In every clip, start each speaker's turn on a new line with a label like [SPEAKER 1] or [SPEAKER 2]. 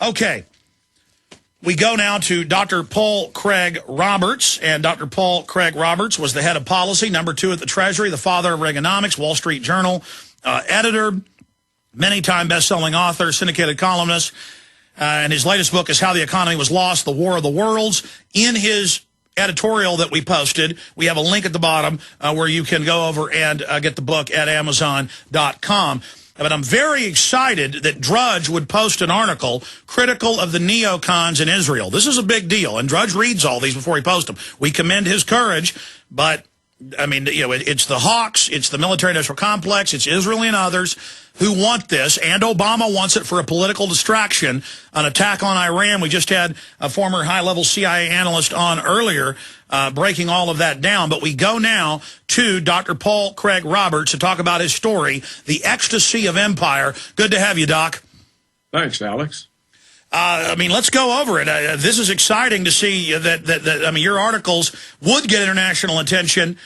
[SPEAKER 1] Okay. We go now to Dr. Paul Craig Roberts, and Dr. Paul Craig Roberts was the head of policy, number 2 at the Treasury, the father of Reaganomics, Wall Street Journal editor, many-time best-selling author, syndicated columnist, and his latest book is How the Economy Was Lost, The War of the Worlds. In his editorial that we posted, we have a link at the bottom where you can go over and get the book at Amazon.com. But I'm very excited that Drudge would post an article critical of the neocons in Israel. This is a big deal, and Drudge reads all these before he posts them. We commend his courage, but, I mean, you know, it's the hawks, it's the military-industrial complex, it's Israel and others who want this, and Obama wants it for a political distraction, an attack on Iran. We just had a former high-level CIA analyst on earlier breaking all of that down. But we go now to Dr. Paul Craig Roberts to talk about his story, The Ecstasy of Empire. Good to have you, Doc.
[SPEAKER 2] Thanks, Alex.
[SPEAKER 1] I mean, let's go over it. This is exciting to see that I mean, your articles would get international attention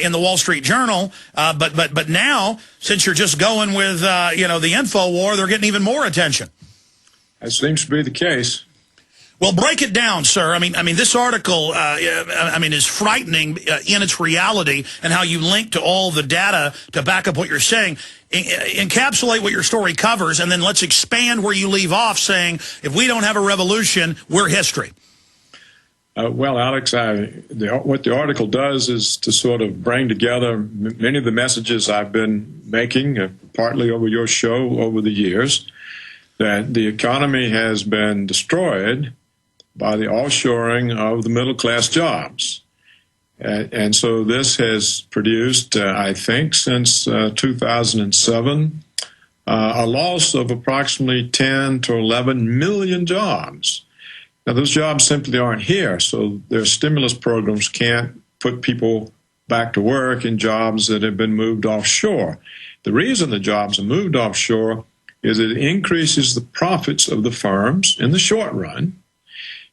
[SPEAKER 1] in the Wall Street Journal, but now, since you're just going with you know, the info war, they're getting even more attention.
[SPEAKER 2] That seems to be the case.
[SPEAKER 1] Well, break it down, sir. I mean, this article, is frightening in its reality, and how you link to all the data to back up what you're saying. Encapsulate what your story covers, and then let's expand where you leave off, saying, if we don't have a revolution, we're history.
[SPEAKER 2] Well, Alex, what the article does is to sort of bring together many of the messages I've been making, partly over your show over the years, that the economy has been destroyed by the offshoring of the middle-class jobs. And so this has produced, I think, since 2007, a loss of approximately 10 to 11 million jobs. Now, those jobs simply aren't here, so their stimulus programs can't put people back to work in jobs that have been moved offshore. The reason the jobs are moved offshore is it increases the profits of the firms in the short run.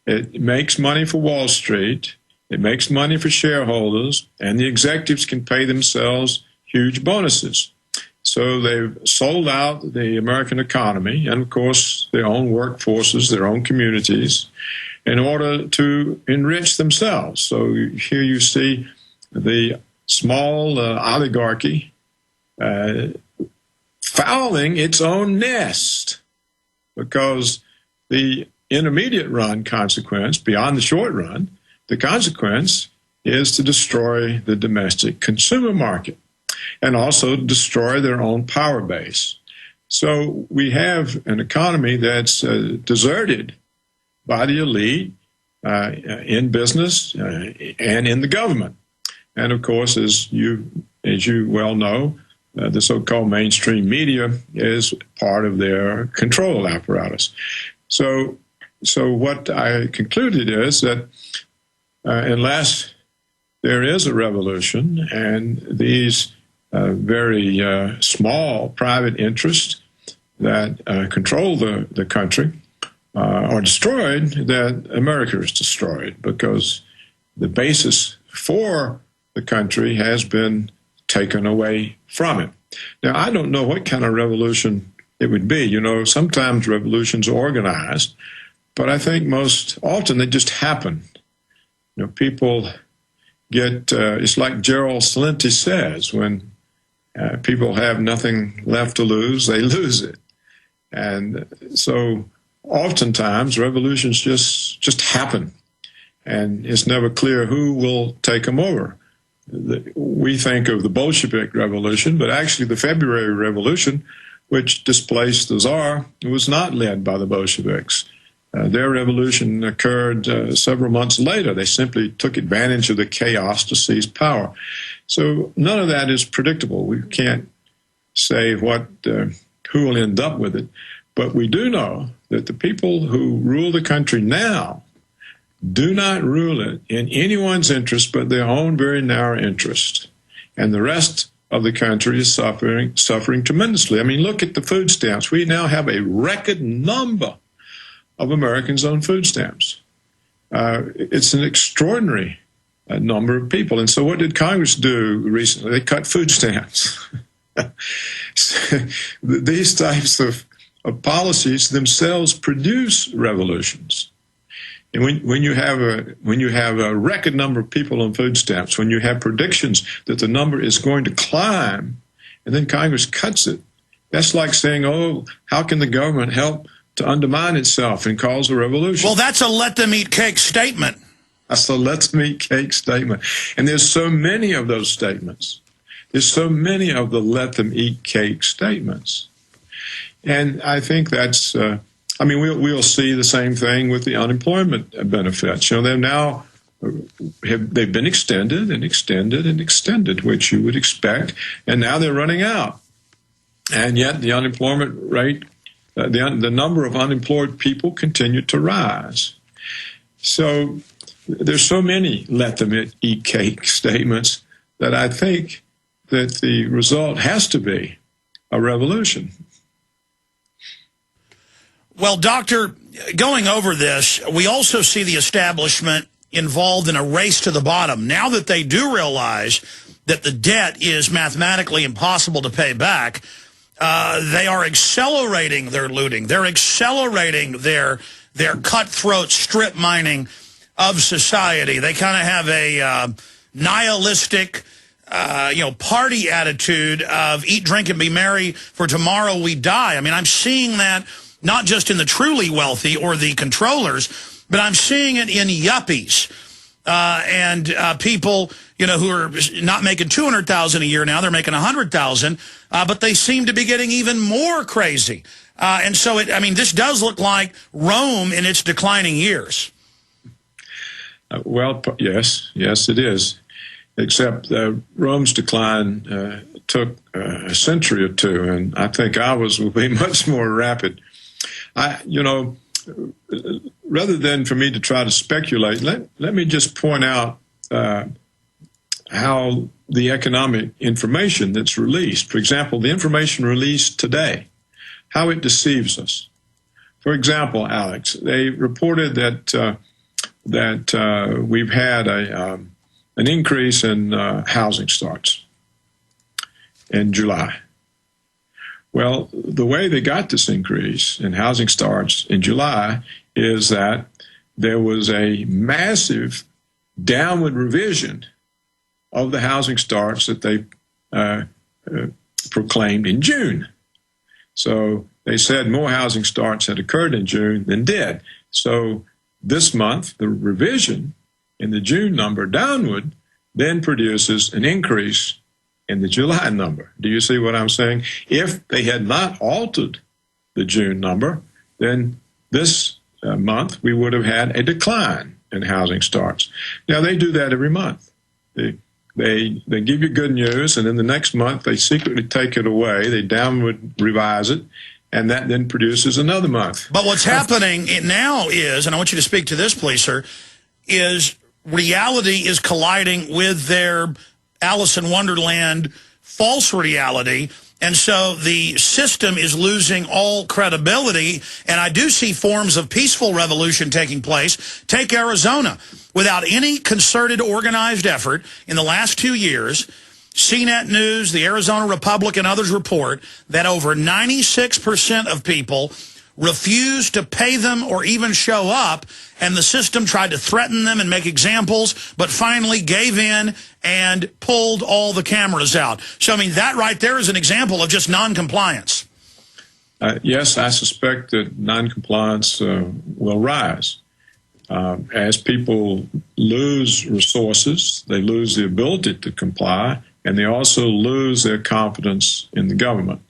[SPEAKER 2] It makes money for Wall Street. It makes money for shareholders, and the executives can pay themselves huge bonuses. So they've sold out the American economy and, of course, their own workforces, their own communities, in order to enrich themselves. So here you see the small oligarchy fouling its own nest, because the intermediate run consequence, beyond the short run, the consequence is to destroy the domestic consumer market and also destroy their own power base. So we have an economy that's deserted by the elite in business and in the government. And of course, as you well know, the so-called mainstream media is part of their control apparatus. So what I concluded is that unless there is a revolution and these very small private interests that control the country are destroyed, that America is destroyed, because the basis for the country has been taken away from it. Now, I don't know what kind of revolution it would be. You know, sometimes revolutions are organized, but I think most often they just happen. You know, people get, it's like Gerald Celente says, when people have nothing left to lose, they lose it. And so oftentimes revolutions just happen, and it's never clear who will take them over. We think of the Bolshevik Revolution, but actually the February Revolution, which displaced the Tsar, was not led by the Bolsheviks. Their revolution occurred several months later. They simply took advantage of the chaos to seize power. So none of that is predictable. We can't say who will end up with it. But we do know that the people who rule the country now do not rule it in anyone's interest but their own very narrow interest. And the rest of the country is suffering tremendously. I mean, look at the food stamps. We now have a record number of Americans on food stamps. It's an extraordinary number of people. And so what did Congress do recently? They cut food stamps. These types of of policies themselves produce revolutions. And when you have a record number of people on food stamps, when you have predictions that the number is going to climb, and then Congress cuts it, that's like saying, oh, how can the government help to undermine itself and cause a revolution?
[SPEAKER 1] Well, that's a let them eat cake statement.
[SPEAKER 2] That's a let them eat cake statement. And there's so many of those statements. There's so many of the let them eat cake statements. And I think that's, we'll see the same thing with the unemployment benefits. You know, they've now, they've been extended and extended and extended, which you would expect, and now they're running out. And yet the unemployment rate, the number of unemployed people continue to rise. So there's so many let them eat cake statements that I think that the result has to be a revolution.
[SPEAKER 1] Well, Doctor, going over this, we also see the establishment involved in a race to the bottom. Now that they do realize that the debt is mathematically impossible to pay back, they are accelerating their looting. They're accelerating their cutthroat strip mining of society. They kind of have a nihilistic, party attitude of eat, drink, and be merry, for tomorrow we die. I mean, I'm seeing that not just in the truly wealthy or the controllers, but I'm seeing it in yuppies and people, who are not making $200,000 a year now. They're making $100,000, but they seem to be getting even more crazy. And so, this does look like Rome in its declining years.
[SPEAKER 2] Well, yes, it is. Except Rome's decline took a century or two, and I think ours will be much more rapid. Rather than for me to try to speculate, let me just point out how the economic information that's released, for example, the information released today, how it deceives us. For example, Alex, they reported that we've had an increase in housing starts in July. Well, the way they got this increase in housing starts in July is that there was a massive downward revision of the housing starts that they proclaimed in June. So they said more housing starts had occurred in June than did. So this month, the revision in the June number downward then produces an increase in the July number. Do you see what I'm saying? If they had not altered the June number, then this month we would have had a decline in housing starts. Now, they do that every month. They give you good news, and then the next month they secretly take it away. They downward revise it, and that then produces another month.
[SPEAKER 1] But what's happening now is, and I want you to speak to this, please, sir, is reality is colliding with their Alice in Wonderland false reality, and so the system is losing all credibility, and I do see forms of peaceful revolution taking place. Take Arizona. Without any concerted, organized effort in the last 2 years, CNET News, the Arizona Republic, and others report that over 96% of people refused to pay them or even show up, and the system tried to threaten them and make examples, but finally gave in and pulled all the cameras out. So, that right there is an example of just noncompliance.
[SPEAKER 2] Yes, I suspect that noncompliance will rise. As people lose resources, they lose the ability to comply, and they also lose their confidence in the government.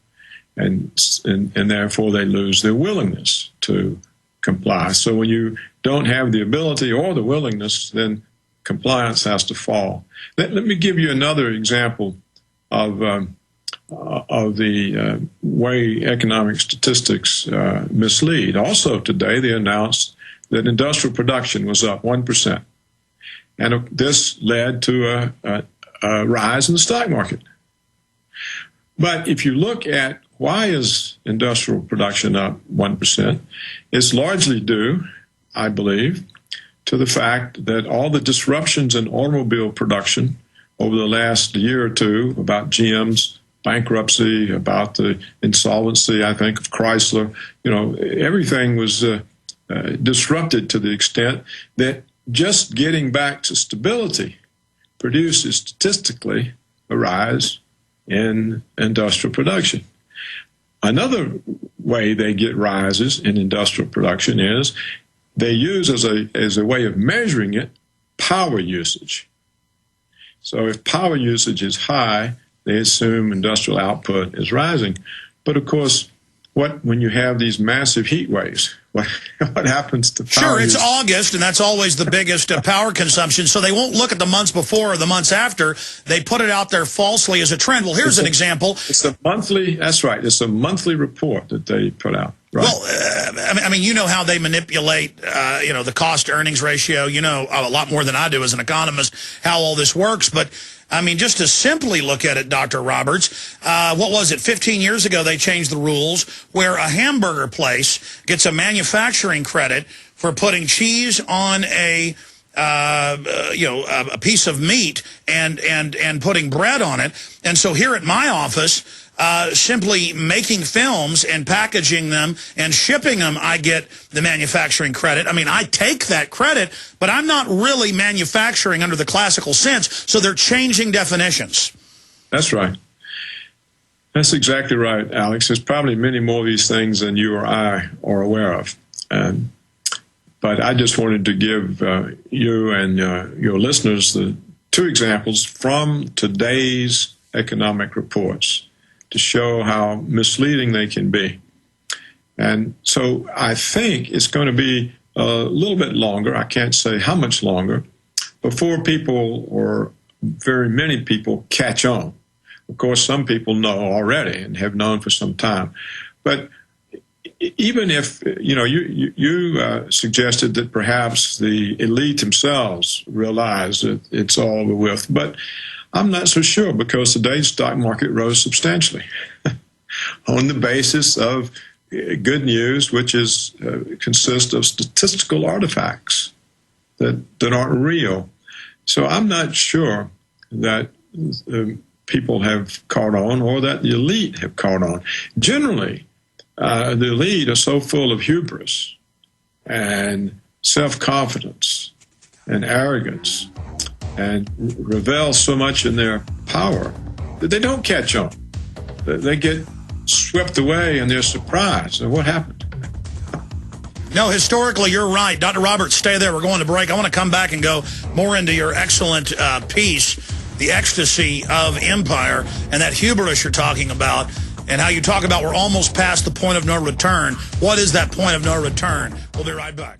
[SPEAKER 2] And therefore they lose their willingness to comply. So when you don't have the ability or the willingness, then compliance has to fall. Let me give you another example of the way economic statistics mislead. Also today they announced that industrial production was up 1%. And this led to a rise in the stock market. But if you look at why is industrial production up 1%, it's largely due, I believe, to the fact that all the disruptions in automobile production over the last year or two about GM's bankruptcy, about the insolvency, I think, of Chrysler. Everything was disrupted to the extent that just getting back to stability produces statistically a rise in industrial production. Another way they get rises in industrial production is they use as a way of measuring it power usage. So if power usage is high, they assume industrial output is rising. But of course, when you have these massive heat waves, what happens to power
[SPEAKER 1] Sure, it's
[SPEAKER 2] usage?
[SPEAKER 1] August, and that's always the biggest power consumption, so they won't look at the months before or the months after. They put it out there falsely as a trend. Well, here's an example.
[SPEAKER 2] It's a monthly, that's right, it's a monthly report that they put out. Right.
[SPEAKER 1] Well, I mean, you know how they manipulate, the cost-earnings ratio. You know a lot more than I do as an economist how all this works. But, I mean, just to simply look at it, Dr. Roberts, what was it, 15 years ago they changed the rules where a hamburger place gets a manufacturing credit for putting cheese on a piece of meat and putting bread on it. And so here at my office, simply making films and packaging them and shipping them, I get the manufacturing credit. I mean, I take that credit, but I'm not really manufacturing under the classical sense, so they're changing definitions.
[SPEAKER 2] That's right. That's exactly right, Alex. There's probably many more of these things than you or I are aware of. But I just wanted to give you and your listeners the two examples from today's economic reports to show how misleading they can be. And so I think it's going to be a little bit longer, I can't say how much longer, before people, or very many people, catch on. Of course, some people know already and have known for some time. But even if, you suggested that perhaps the elite themselves realize that it's all over with, but I'm not so sure, because today's stock market rose substantially on the basis of good news, which is consists of statistical artifacts that aren't real. So I'm not sure that people have caught on, or that the elite have caught on. Generally, the elite are so full of hubris and self-confidence and arrogance and revel so much in their power that they don't catch on. They get swept away and they're surprised. So what happened?
[SPEAKER 1] No, historically, you're right. Dr. Roberts, stay there. We're going to break. I want to come back and go more into your excellent piece, The Ecstasy of Empire, and that hubris you're talking about, and how you talk about we're almost past the point of no return. What is that point of no return? We'll be right back.